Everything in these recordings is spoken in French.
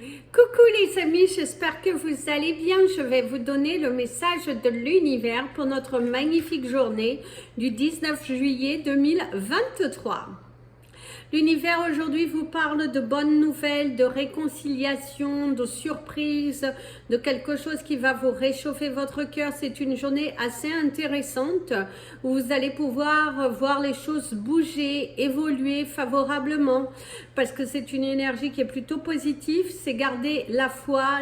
Coucou les amis, j'espère que vous allez bien. Je vais vous donner le message de l'univers pour notre magnifique journée du 19 juillet 2023. L'univers aujourd'hui vous parle de bonnes nouvelles, de réconciliation, de surprise, de quelque chose qui va vous réchauffer votre cœur. C'est une journée assez intéressante où vous allez pouvoir voir les choses bouger, évoluer favorablement parce que c'est une énergie qui est plutôt positive. C'est garder la foi,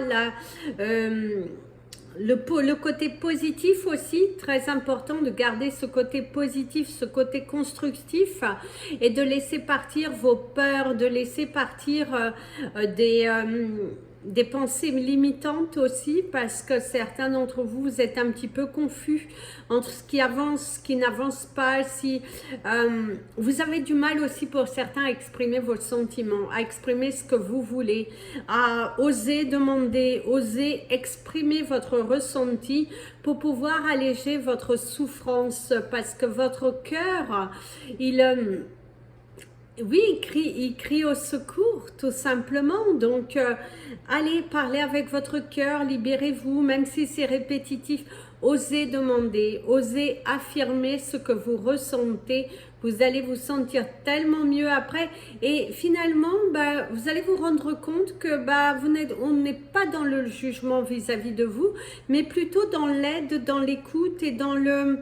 le côté positif aussi, très important de garder ce côté positif, ce côté constructif et de laisser partir vos peurs, de laisser partir des pensées limitantes aussi parce que certains d'entre vous, vous êtes un petit peu confus entre ce qui avance, ce qui n'avance pas. Si vous avez du mal aussi pour certains à exprimer vos sentiments, à exprimer ce que vous voulez, à oser demander, oser exprimer votre ressenti pour pouvoir alléger votre souffrance parce que votre cœur, oui, il crie au secours, tout simplement. Donc, allez parler avec votre cœur, libérez-vous, même si c'est répétitif. Osez demander, osez affirmer ce que vous ressentez. Vous allez vous sentir tellement mieux après. Et finalement, vous allez vous rendre compte que on n'est pas dans le jugement vis-à-vis de vous, mais plutôt dans l'aide, dans l'écoute et dans le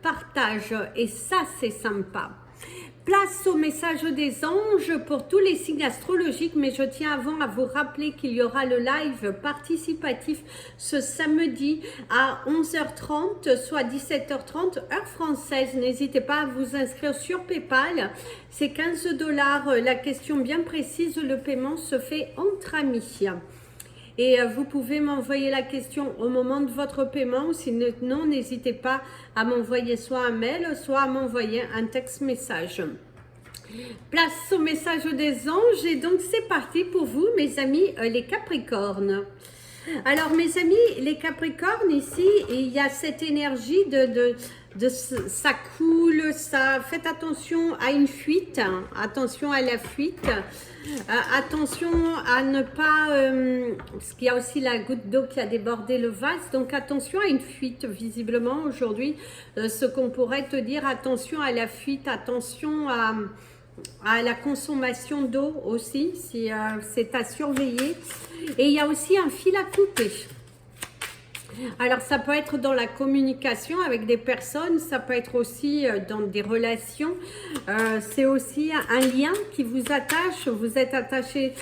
partage. Et ça, c'est sympa. Place au message des anges pour tous les signes astrologiques, mais je tiens avant à vous rappeler qu'il y aura le live participatif ce samedi à 11h30, soit 17h30, heure française. N'hésitez pas à vous inscrire sur PayPal, c'est 15 $. La question bien précise, le paiement se fait entre amis. Et vous pouvez m'envoyer la question au moment de votre paiement ou sinon, n'hésitez pas à m'envoyer soit un mail, soit à m'envoyer un texte message. Place au message des anges et donc c'est parti pour vous mes amis les Capricornes. Alors mes amis les Capricornes, ici il y a cette énergie ça coule, ça, faites attention à une fuite, hein, attention à la fuite, attention à ne pas, parce qu'il y a aussi la goutte d'eau qui a débordé le vase, donc attention à une fuite visiblement aujourd'hui, ce qu'on pourrait te dire, attention à la fuite, attention à la consommation d'eau aussi, si c'est à surveiller, et il y a aussi un fil à couper. Alors, ça peut être dans la communication avec des personnes, ça peut être aussi dans des relations. C'est aussi un lien qui vous attache, vous êtes attaché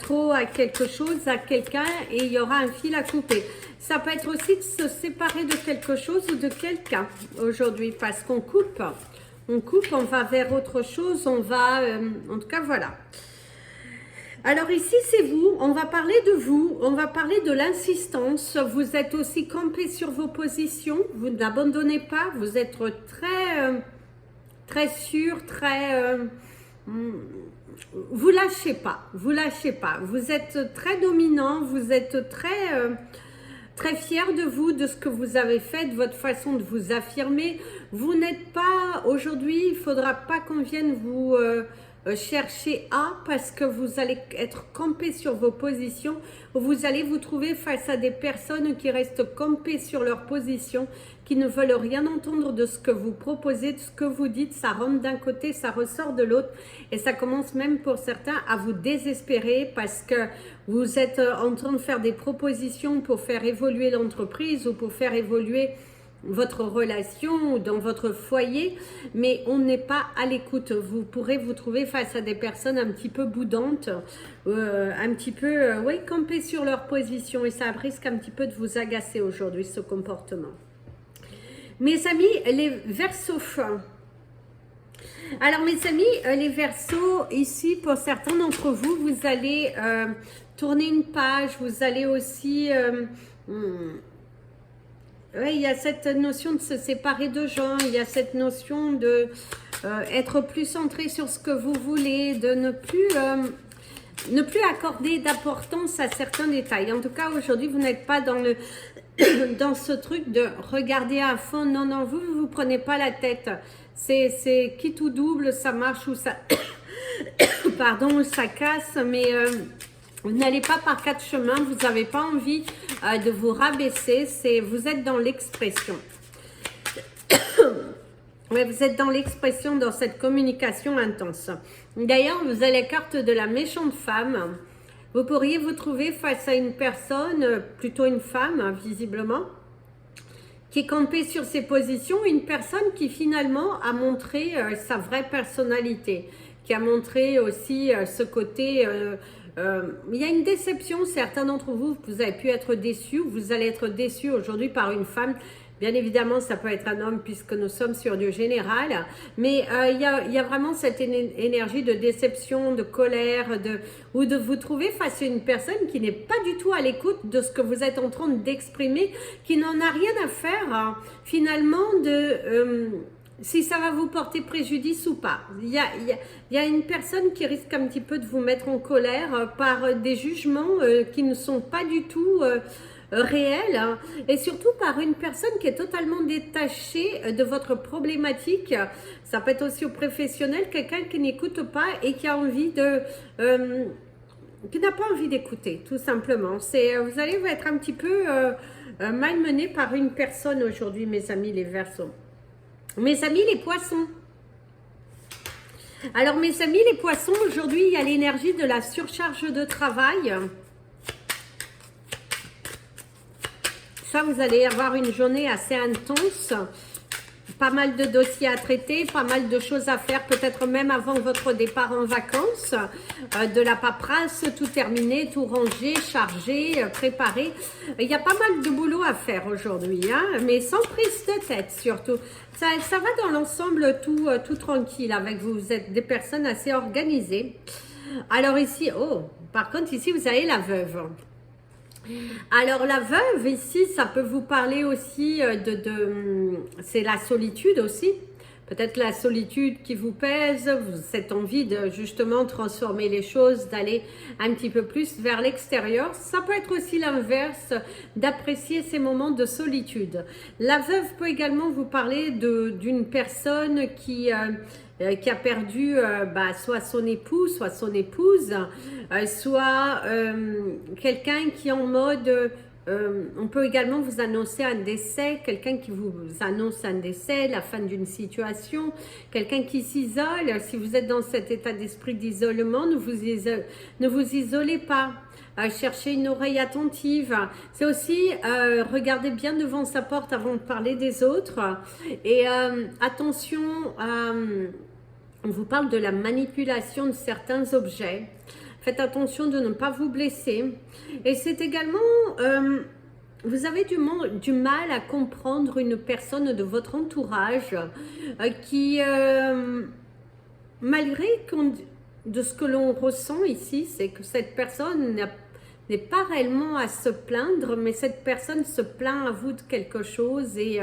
trop à quelque chose, à quelqu'un, et il y aura un fil à couper. Ça peut être aussi de se séparer de quelque chose ou de quelqu'un aujourd'hui, parce qu'on coupe, on va vers autre chose, on va, en tout cas, voilà. Alors ici, c'est vous, on va parler de vous, on va parler de l'insistance. Vous êtes aussi campé sur vos positions, vous n'abandonnez pas, vous êtes très sûr, vous lâchez pas, vous êtes très dominant, vous êtes très fier de vous, de ce que vous avez fait, de votre façon de vous affirmer. Vous n'êtes pas, aujourd'hui, il ne faudra pas qu'on vienne vous chercher parce que vous allez être campé sur vos positions, vous allez vous trouver face à des personnes qui restent campées sur leur position, qui ne veulent rien entendre de ce que vous proposez, de ce que vous dites. Ça rentre d'un côté, ça ressort de l'autre, et ça commence même pour certains à vous désespérer parce que vous êtes en train de faire des propositions pour faire évoluer l'entreprise ou pour faire évoluer votre relation ou dans votre foyer, mais on n'est pas à l'écoute. Vous pourrez vous trouver face à des personnes un petit peu boudantes, un petit peu campées sur leur position, et ça risque un petit peu de vous agacer aujourd'hui, ce comportement. Mes amis, les Verseaux. Alors mes amis, les Verseaux, ici pour certains d'entre vous, vous allez tourner une page, vous allez aussi... oui, il y a cette notion de se séparer de gens, il y a cette notion de être plus centré sur ce que vous voulez, de ne plus accorder d'importance à certains détails. En tout cas, aujourd'hui, vous n'êtes pas dans dans ce truc de regarder à fond. Non, non, vous prenez pas la tête. C'est quitte ou double, ça marche ou ça... Pardon, ça casse, mais Vous n'allez pas par quatre chemins, vous n'avez pas envie de vous rabaisser, vous êtes dans l'expression. Ouais, vous êtes dans l'expression, dans cette communication intense. D'ailleurs, vous avez la carte de la méchante femme. Vous pourriez vous trouver face à une personne, plutôt une femme, visiblement, qui est campée sur ses positions, une personne qui finalement a montré sa vraie personnalité, qui a montré aussi ce côté... il y a une déception, certains d'entre vous, vous avez pu être déçus, vous allez être déçus aujourd'hui par une femme. Bien évidemment, ça peut être un homme puisque nous sommes sur du général, mais il y a vraiment cette énergie de déception, de colère, ou de vous trouver face à une personne qui n'est pas du tout à l'écoute de ce que vous êtes en train d'exprimer, qui n'en a rien à faire hein, finalement de... si ça va vous porter préjudice ou pas. Il y a une personne qui risque un petit peu de vous mettre en colère par des jugements qui ne sont pas du tout réels hein, et surtout par une personne qui est totalement détachée de votre problématique. Ça peut être aussi au professionnel, quelqu'un qui n'écoute pas et qui a envie de... qui n'a pas envie d'écouter, tout simplement. Vous allez être un petit peu malmené par une personne aujourd'hui, mes amis les Verseaux. Mes amis les poissons. Alors mes amis les poissons, aujourd'hui il y a l'énergie de la surcharge de travail. Ça, vous allez avoir une journée assez intense. Pas mal de dossiers à traiter, pas mal de choses à faire, peut-être même avant votre départ en vacances. De la paperasse, tout terminé, tout rangé, chargé, préparé. Il y a pas mal de boulot à faire aujourd'hui, hein, mais sans prise de tête surtout. Ça va dans l'ensemble tout tranquille avec vous. Vous êtes des personnes assez organisées. Alors ici, oh, par contre ici vous avez la veuve. Alors la veuve ici, ça peut vous parler aussi c'est la solitude aussi. Peut-être la solitude qui vous pèse, cette envie de justement transformer les choses, d'aller un petit peu plus vers l'extérieur. Ça peut être aussi l'inverse, d'apprécier ces moments de solitude. La veuve peut également vous parler d'une personne qui a perdu soit son époux, soit son épouse, soit quelqu'un qui est en mode... on peut également vous annoncer un décès, quelqu'un qui vous annonce un décès, la fin d'une situation, quelqu'un qui s'isole. Si vous êtes dans cet état d'esprit d'isolement, ne vous isolez pas. Cherchez une oreille attentive. C'est aussi regarder bien devant sa porte avant de parler des autres. Et attention, on vous parle de la manipulation de certains objets. Faites attention de ne pas vous blesser. Et c'est également, vous avez du mal à comprendre une personne de votre entourage qui, malgré de ce que l'on ressent ici, c'est que cette personne n'est pas réellement à se plaindre, mais cette personne se plaint à vous de quelque chose et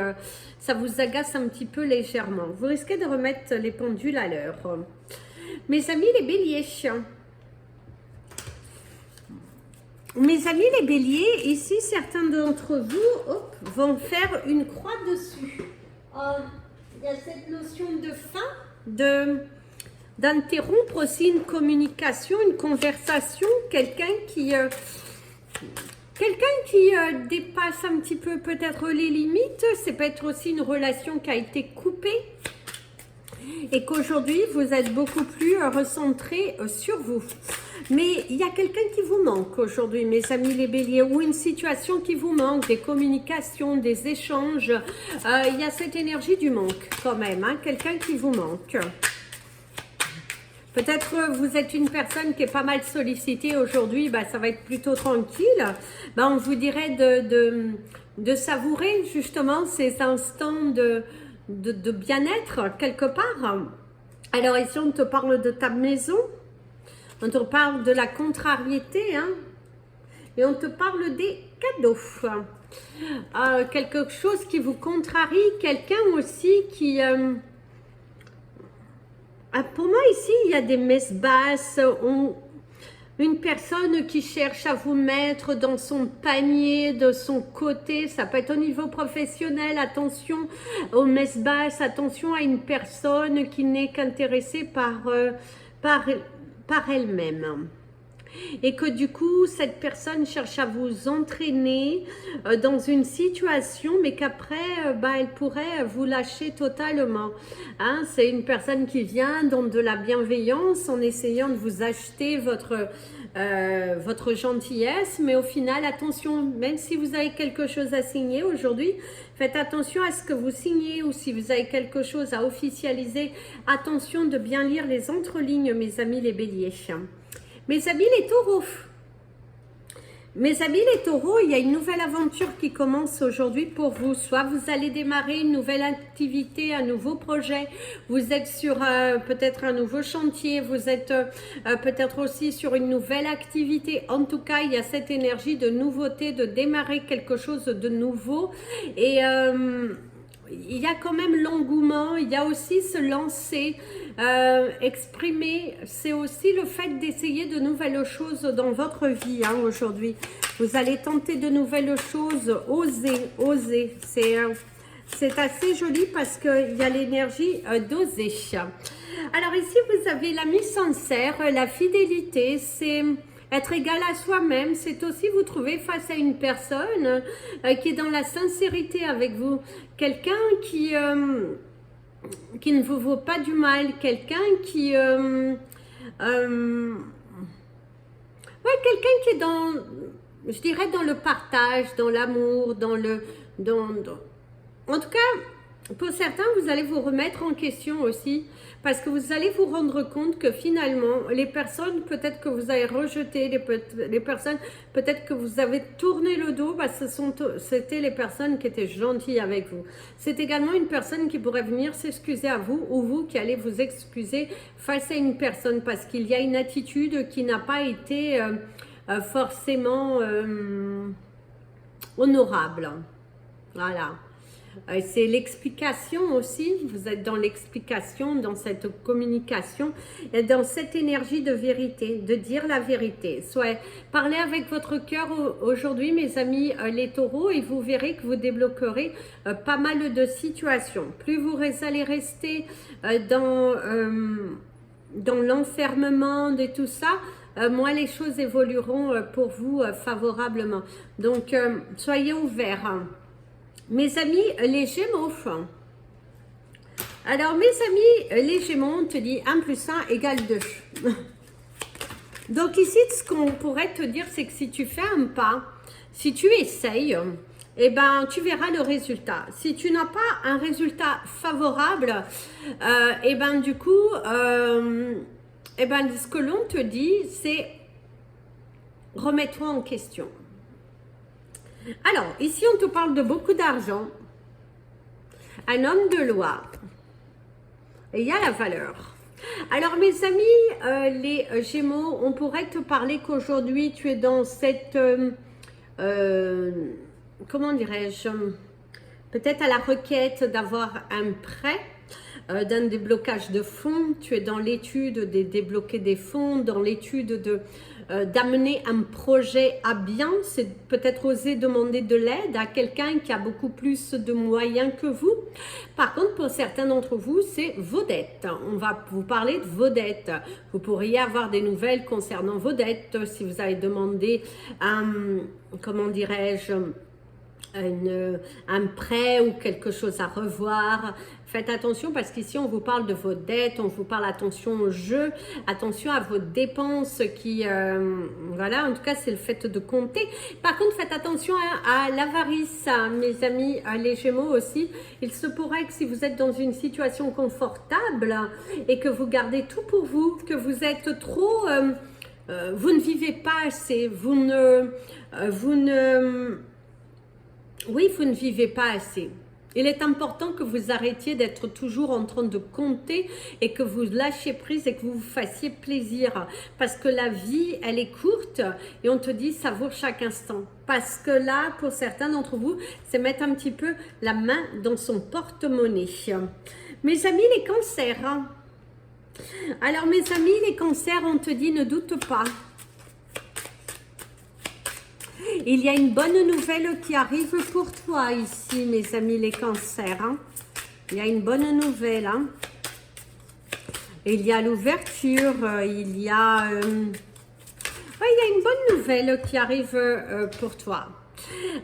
ça vous agace un petit peu légèrement. Vous risquez de remettre les pendules à l'heure. Mes amis les béliers, mes amis les béliers, ici certains d'entre vous vont faire une croix dessus. Il y a cette notion de fin, d'interrompre aussi une communication, une conversation, quelqu'un qui dépasse un petit peu peut-être les limites. C'est peut-être aussi une relation qui a été coupée et qu'aujourd'hui vous êtes beaucoup plus recentré sur vous. Mais il y a quelqu'un qui vous manque aujourd'hui, mes amis les béliers, ou une situation qui vous manque, des communications, des échanges. Il y a cette énergie du manque quand même, hein, quelqu'un qui vous manque. Peut-être vous êtes une personne qui est pas mal sollicitée aujourd'hui, ça va être plutôt tranquille. On vous dirait de savourer justement ces instants de bien-être quelque part. Alors ici on te parle de ta maison. On te parle de la contrariété, hein, et on te parle des cadeaux. Quelque chose qui vous contrarie, quelqu'un aussi qui... pour moi ici, il y a des messes basses, une personne qui cherche à vous mettre dans son panier, de son côté, ça peut être au niveau professionnel, attention aux messes basses, attention à une personne qui n'est qu'intéressée par elle-même. et que du coup cette personne cherche à vous entraîner dans une situation, mais qu'après elle pourrait vous lâcher totalement, hein. C'est une personne qui vient dans de la bienveillance en essayant de vous acheter votre gentillesse, mais au final, attention, même si vous avez quelque chose à signer aujourd'hui, faites attention à ce que vous signez, ou si vous avez quelque chose à officialiser, attention de bien lire les entrelignes, mes amis les béliers. Mes amis les taureaux, mes amis les taureaux, il y a une nouvelle aventure qui commence aujourd'hui pour vous. Soit vous allez démarrer une nouvelle activité, un nouveau projet, vous êtes sur peut-être un nouveau chantier, vous êtes peut-être aussi sur une nouvelle activité. En tout cas, il y a cette énergie de nouveauté, de démarrer quelque chose de nouveau. Et il y a quand même l'engouement, il y a aussi se lancer, exprimer, c'est aussi le fait d'essayer de nouvelles choses dans votre vie, hein, aujourd'hui. Vous allez tenter de nouvelles choses, oser, c'est assez joli parce qu'il y a l'énergie d'oser. Alors ici, vous avez l'ami sincère, la fidélité, c'est être égal à soi-même, c'est aussi vous trouver face à une personne qui est dans la sincérité avec vous, quelqu'un qui ne vous vaut pas du mal, quelqu'un qui ouais, quelqu'un qui est dans, je dirais, dans le partage, dans l'amour, en tout cas, pour certains, vous allez vous remettre en question aussi, parce que vous allez vous rendre compte que finalement, les personnes peut-être que vous avez rejetées, les personnes peut-être que vous avez tourné le dos, bah, c'était les personnes qui étaient gentilles avec vous. C'est également une personne qui pourrait venir s'excuser à vous, ou vous qui allez vous excuser face à une personne, parce qu'il y a une attitude qui n'a pas été forcément honorable. Voilà. C'est l'explication aussi, vous êtes dans l'explication, dans cette communication, et dans cette énergie de vérité, de dire la vérité. Soit parlez avec votre cœur aujourd'hui, mes amis les taureaux, et vous verrez que vous débloquerez pas mal de situations. Plus vous allez rester dans l'enfermement de tout ça, moins les choses évolueront pour vous favorablement. Donc, soyez ouverts, hein. Mes amis les Gémeaux, alors mes amis les Gémeaux, on te dit 1 plus 1 égale 2. Donc ici, ce qu'on pourrait te dire, c'est que si tu fais un pas, si tu essayes, eh ben, tu verras le résultat. Si tu n'as pas un résultat favorable, eh ben, du coup, eh ben, ce que l'on te dit, c'est remets-toi en question. Alors, ici, on te parle de beaucoup d'argent, un homme de loi, et il y a la valeur. Alors, mes amis, les Gémeaux, on pourrait te parler qu'aujourd'hui, tu es dans cette, comment dirais-je, peut-être à la requête d'avoir un prêt, d'un déblocage de fonds. Tu es dans l'étude de débloquer des fonds, dans l'étude d'amener un projet à bien. C'est peut-être oser demander de l'aide à quelqu'un qui a beaucoup plus de moyens que vous. Par contre, pour certains d'entre vous, c'est vos dettes. On va vous parler de vos dettes. Vous pourriez avoir des nouvelles concernant vos dettes si vous avez demandé comment dirais-je, un prêt ou quelque chose à revoir. Faites attention parce qu'ici on vous parle de vos dettes, on vous parle attention au jeu, attention à vos dépenses qui, voilà, en tout cas c'est le fait de compter. Par contre faites attention à l'avarice, mes amis les Gémeaux aussi. Il se pourrait que si vous êtes dans une situation confortable et que vous gardez tout pour vous, que vous êtes trop, vous ne vivez pas assez, vous ne vivez pas assez. Il est important que vous arrêtiez d'être toujours en train de compter et que vous lâchiez prise et que vous vous fassiez plaisir. Parce que la vie, elle est courte et on te dit savoure chaque instant. Parce que là, pour certains d'entre vous, c'est mettre un petit peu la main dans son porte-monnaie. Mes amis les cancers. Alors mes amis les cancers, on te dit ne doute pas. Il y a une bonne nouvelle qui arrive pour toi ici, mes amis les cancers. Hein. Il y a une bonne nouvelle. Hein. Il y a l'ouverture, il y a Ouais, il y a une bonne nouvelle qui arrive pour toi.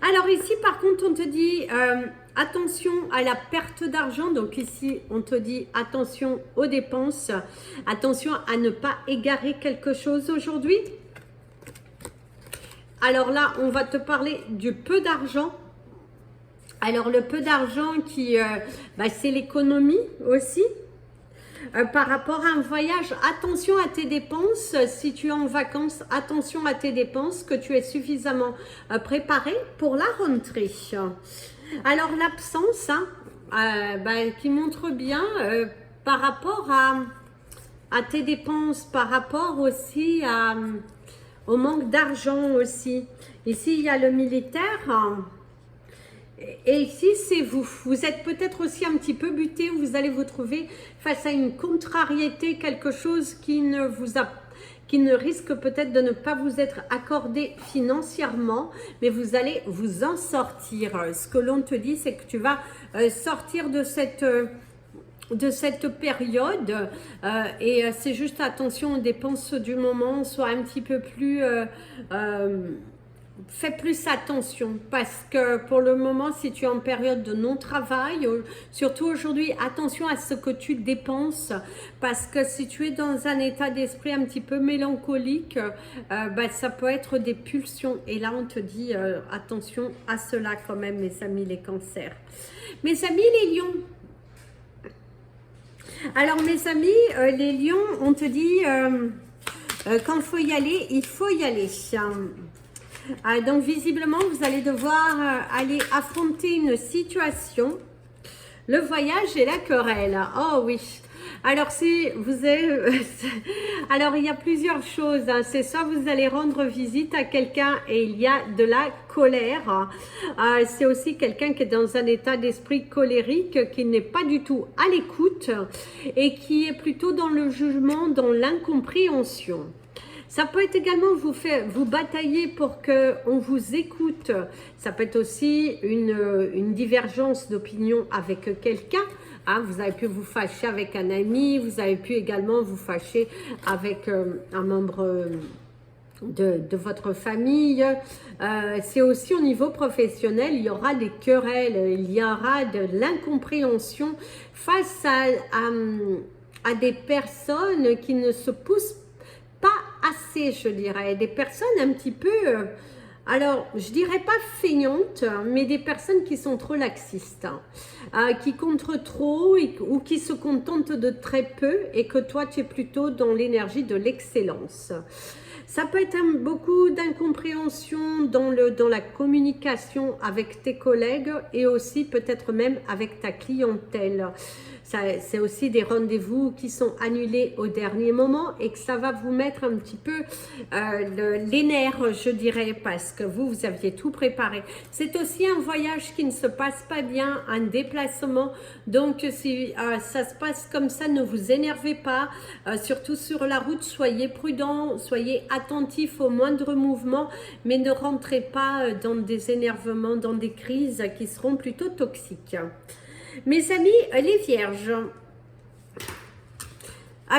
Alors ici, par contre, on te dit attention à la perte d'argent. Donc ici, on te dit attention aux dépenses. Attention à ne pas égarer quelque chose aujourd'hui. Alors là, on va te parler du peu d'argent. Alors le peu d'argent qui, c'est l'économie aussi. Par rapport à un voyage, attention à tes dépenses. Si tu es en vacances, attention à tes dépenses, que tu es suffisamment préparé pour la rentrée. Alors l'absence, qui montre bien par rapport à tes dépenses, par rapport aussi au manque d'argent aussi. Ici, il y a le militaire. Et ici, c'est vous. Vous êtes peut-être aussi un petit peu buté, vous allez vous trouver face à une contrariété, quelque chose qui ne risque peut-être de ne pas vous être accordé financièrement, mais vous allez vous en sortir. Ce que l'on te dit, c'est que tu vas sortir de cette période et c'est juste attention aux dépenses du moment, soit un petit peu plus... fais plus attention parce que pour le moment, si tu es en période de non-travail, surtout aujourd'hui, attention à ce que tu dépenses parce que si tu es dans un état d'esprit un petit peu mélancolique, ça peut être des pulsions. Et là, on te dit attention à cela quand même, mes amis les cancers. Mes amis les lions. Alors, mes amis les lions, on te dit quand il faut y aller. Donc visiblement, vous allez devoir aller affronter une situation, le voyage et la querelle. Oh oui. Alors si vous êtes, alors il y a plusieurs choses. Hein. C'est soit vous allez rendre visite à quelqu'un et il y a de la colère. C'est aussi quelqu'un qui est dans un état d'esprit colérique, qui n'est pas du tout à l'écoute et qui est plutôt dans le jugement, dans l'incompréhension. Ça peut être également vous batailler pour qu'on vous écoute. Ça peut être aussi une divergence d'opinion avec quelqu'un. Hein, vous avez pu vous fâcher avec un ami, vous avez pu également vous fâcher avec un membre de votre famille. C'est aussi au niveau professionnel, il y aura des querelles, il y aura de l'incompréhension face à des personnes qui ne se poussent pas assez, je dirais, des personnes un petit peu, alors je dirais pas feignantes, mais des personnes qui sont trop laxistes, qui comptent trop ou qui se contentent de très peu et que toi tu es plutôt dans l'énergie de l'excellence. Ça peut être beaucoup d'incompréhension dans la communication avec tes collègues et aussi peut-être même avec ta clientèle. C'est aussi des rendez-vous qui sont annulés au dernier moment et que ça va vous mettre un petit peu les nerfs, je dirais, parce que vous aviez tout préparé. C'est aussi un voyage qui ne se passe pas bien, un déplacement. Donc, si ça se passe comme ça, ne vous énervez pas. Surtout sur la route, soyez prudents, soyez attentifs aux moindres mouvements, mais ne rentrez pas dans des énervements, dans des crises qui seront plutôt toxiques. Mes amis les vierges,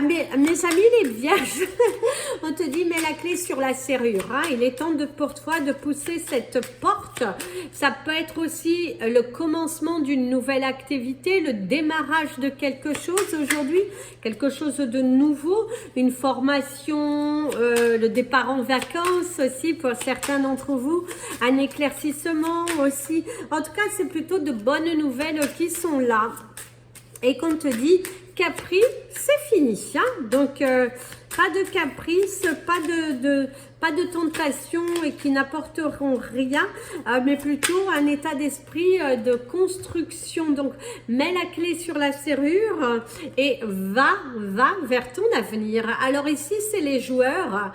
mes amis les vierges, on te dit mets la clé sur la serrure, hein. Il est temps pour toi de pousser cette porte. Ça peut être aussi le commencement d'une nouvelle activité, le démarrage de quelque chose aujourd'hui, quelque chose de nouveau, une formation, le départ en vacances aussi pour certains d'entre vous, un éclaircissement aussi. En tout cas, c'est plutôt de bonnes nouvelles qui sont là. Et qu'on te dit Capri, c'est fini. Hein. Donc, pas de caprice, pas de tentation et qui n'apporteront rien, mais plutôt un état d'esprit de construction. Donc, mets la clé sur la serrure et va vers ton avenir. Alors ici, c'est les joueurs.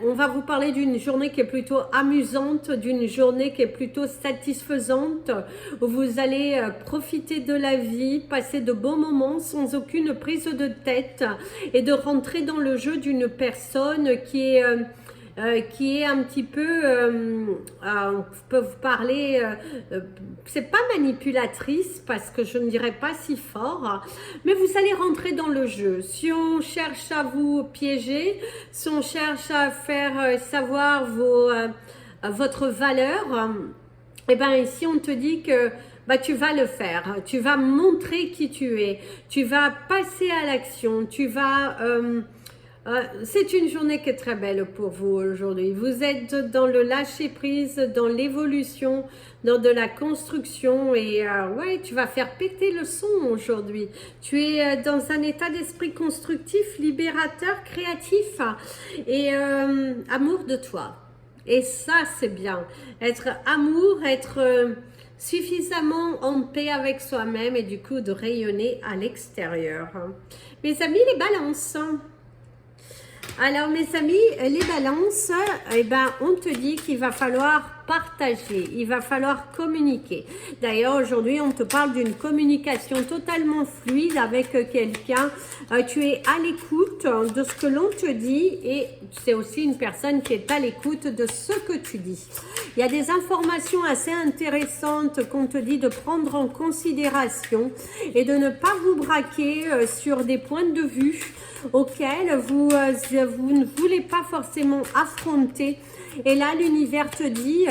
On va vous parler d'une journée qui est plutôt amusante, d'une journée qui est plutôt satisfaisante, où vous allez profiter de la vie, passer de bons moments sans aucune prise de tête et de rentrer dans le jeu d'une personne qui est qui est un petit peu, on peut vous parler, c'est pas manipulatrice parce que je ne dirais pas si fort, mais vous allez rentrer dans le jeu. Si on cherche à vous piéger, si on cherche à faire savoir votre valeur, et bien ici on te dit que bah, tu vas le faire, tu vas montrer qui tu es, tu vas passer à l'action, tu vas... c'est une journée qui est très belle pour vous aujourd'hui. Vous êtes dans le lâcher-prise, dans l'évolution, dans de la construction et ouais, tu vas faire péter le son aujourd'hui. Tu es dans un état d'esprit constructif, libérateur, créatif et amour de toi. Et ça, c'est bien. Être amour, être... suffisamment en paix avec soi-même et du coup de rayonner à l'extérieur. Mes amis les balances, alors mes amis les balances, eh ben, on te dit qu'il va falloir partager, il va falloir communiquer. D'ailleurs aujourd'hui on te parle d'une communication totalement fluide avec quelqu'un, tu es à l'écoute de ce que l'on te dit et c'est aussi une personne qui est à l'écoute de ce que tu dis. Il y a des informations assez intéressantes qu'on te dit de prendre en considération et de ne pas vous braquer sur des points de vue auxquels vous ne voulez pas forcément affronter. Et là, l'univers te dit,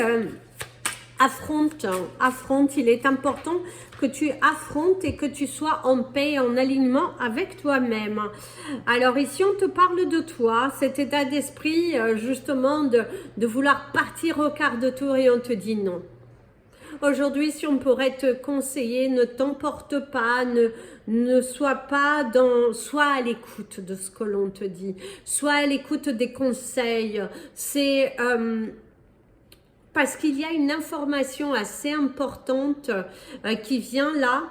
affronte, affronte. Il est important que tu affrontes et que tu sois en paix, en alignement avec toi-même. Alors ici, on te parle de toi, cet état d'esprit, justement, de vouloir partir au quart de tour et on te dit non. Aujourd'hui, si on pourrait te conseiller, ne t'emporte pas, ne sois pas sois à l'écoute de ce que l'on te dit, sois à l'écoute des conseils. C'est parce qu'il y a une information assez importante qui vient là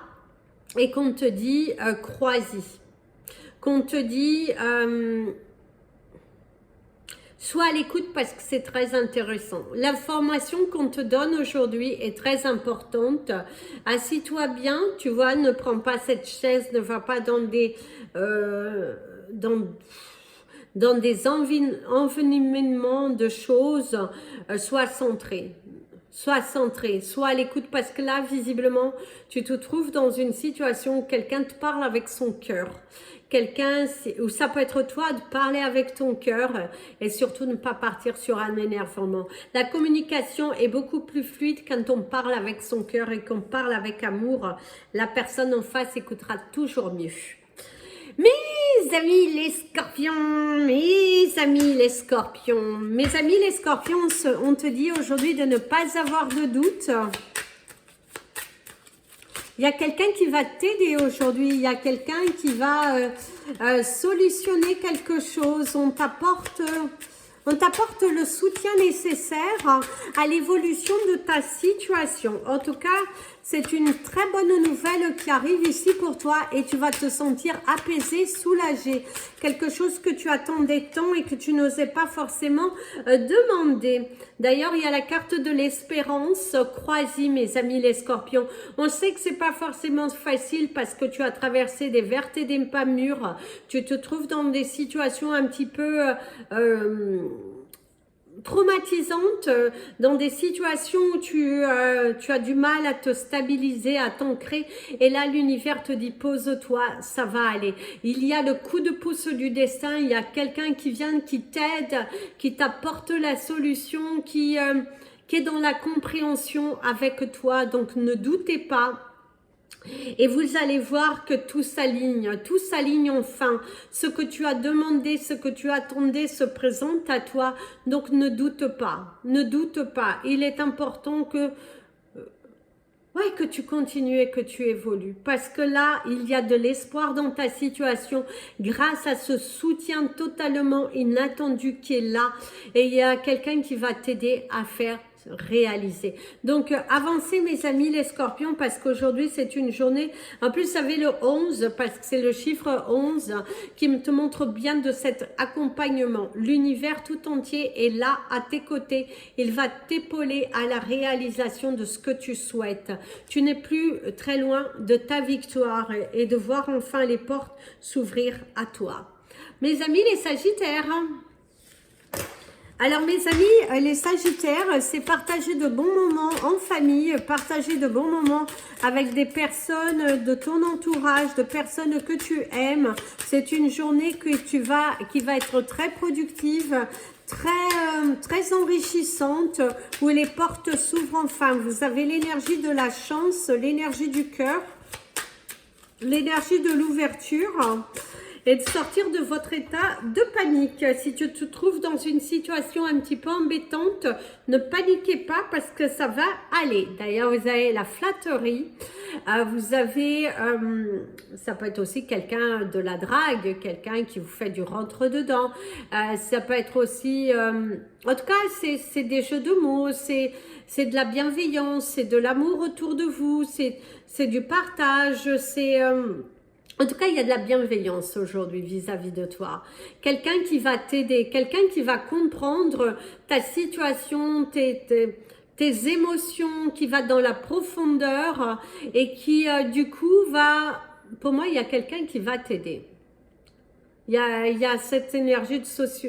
et qu'on te dit crois-y, qu'on te dit sois à l'écoute parce que c'est très intéressant. L'information qu'on te donne aujourd'hui est très importante. Assis-toi bien, tu vois, ne prends pas cette chaise, ne va pas dans des envenimements de choses. Sois centré. Sois centré, sois à l'écoute parce que là, visiblement, tu te trouves dans une situation où quelqu'un te parle avec son cœur. Quelqu'un, ou ça peut être toi, de parler avec ton cœur et surtout ne pas partir sur un énervement. La communication est beaucoup plus fluide quand on parle avec son cœur et qu'on parle avec amour. La personne en face écoutera toujours mieux. Mes amis les scorpions, mes amis les scorpions, mes amis les scorpions, on te dit aujourd'hui de ne pas avoir de doute. Il y a quelqu'un qui va t'aider aujourd'hui, il y a quelqu'un qui va solutionner quelque chose, on t'apporte le soutien nécessaire à l'évolution de ta situation. En tout cas, c'est une très bonne nouvelle qui arrive ici pour toi et tu vas te sentir apaisé, soulagé. Quelque chose que tu attendais tant et que tu n'osais pas forcément demander. D'ailleurs, il y a la carte de l'espérance. Crois-y, mes amis les scorpions. On sait que c'est pas forcément facile parce que tu as traversé des vertes et des pas mûres. Tu te trouves dans des situations un petit peu... traumatisante, dans des situations où tu as du mal à te stabiliser, à t'ancrer et là l'univers te dit pose-toi, ça va aller. Il y a le coup de pouce du destin, il y a quelqu'un qui vient, qui t'aide, qui t'apporte la solution, qui est dans la compréhension avec toi, donc ne doutez pas. Et vous allez voir que tout s'aligne enfin. Ce que tu as demandé, ce que tu attendais se présente à toi. Donc ne doute pas, ne doute pas. Il est important que tu continues et que tu évolues. Parce que là, il y a de l'espoir dans ta situation grâce à ce soutien totalement inattendu qui est là. Et il y a quelqu'un qui va t'aider à faire réaliser. Donc avancez mes amis les scorpions parce qu'aujourd'hui c'est une journée, en plus vous savez le 11 parce que c'est le chiffre 11 qui te montre bien de cet accompagnement. L'univers tout entier est là à tes côtés, il va t'épauler à la réalisation de ce que tu souhaites. Tu n'es plus très loin de ta victoire et de voir enfin les portes s'ouvrir à toi. Mes amis les sagittaires, Alors mes amis, les Sagittaires, c'est partager de bons moments en famille, partager de bons moments avec des personnes de ton entourage, de personnes que tu aimes. C'est une journée qui va être très productive, très enrichissante, où les portes s'ouvrent enfin. Vous avez l'énergie de la chance, l'énergie du cœur, l'énergie de l'ouverture. Et de sortir de votre état de panique. Si tu te trouves dans une situation un petit peu embêtante, ne paniquez pas parce que ça va aller. D'ailleurs, vous avez la flatterie, vous avez, ça peut être aussi quelqu'un de la drague, quelqu'un qui vous fait du rentre-dedans, ça peut être aussi, en tout cas, c'est des jeux de mots, c'est de la bienveillance, c'est de l'amour autour de vous, c'est du partage, c'est... En tout cas, il y a de la bienveillance aujourd'hui vis-à-vis de toi. Quelqu'un qui va t'aider, quelqu'un qui va comprendre ta situation, tes émotions, qui va dans la profondeur et qui, du coup, va... Pour moi, il y a quelqu'un qui va t'aider. Il y a cette énergie de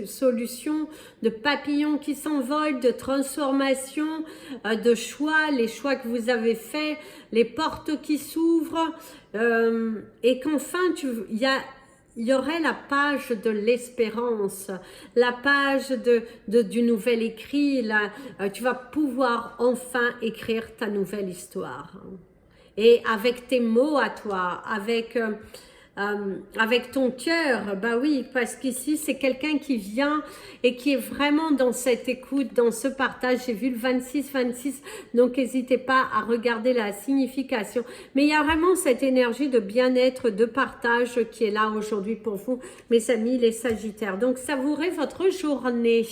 solution, de papillons qui s'envolent, de transformation, de choix, les choix que vous avez faits, les portes qui s'ouvrent, et qu'enfin, il y aurait la page de l'espérance, la page du nouvel écrit, là, tu vas pouvoir enfin écrire ta nouvelle histoire. Et avec tes mots à toi, avec ton cœur, bah oui, parce qu'ici c'est quelqu'un qui vient et qui est vraiment dans cette écoute, dans ce partage. J'ai vu le 26-26, donc n'hésitez pas à regarder la signification. Mais il y a vraiment cette énergie de bien-être, de partage qui est là aujourd'hui pour vous, mes amis les Sagittaires. Donc savourez votre journée.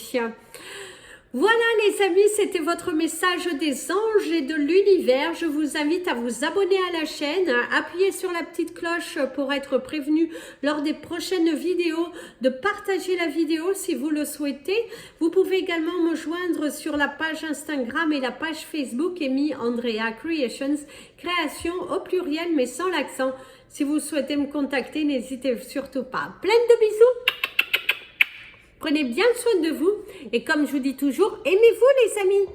Voilà les amis, c'était votre message des anges et de l'univers. Je vous invite à vous abonner à la chaîne, à appuyer sur la petite cloche pour être prévenu lors des prochaines vidéos, de partager la vidéo si vous le souhaitez. Vous pouvez également me joindre sur la page Instagram et la page Facebook Amy Andrea Creations, création au pluriel mais sans l'accent. Si vous souhaitez me contacter, n'hésitez surtout pas. Plein de bisous. Prenez bien soin de vous et comme je vous dis toujours, aimez-vous les amis.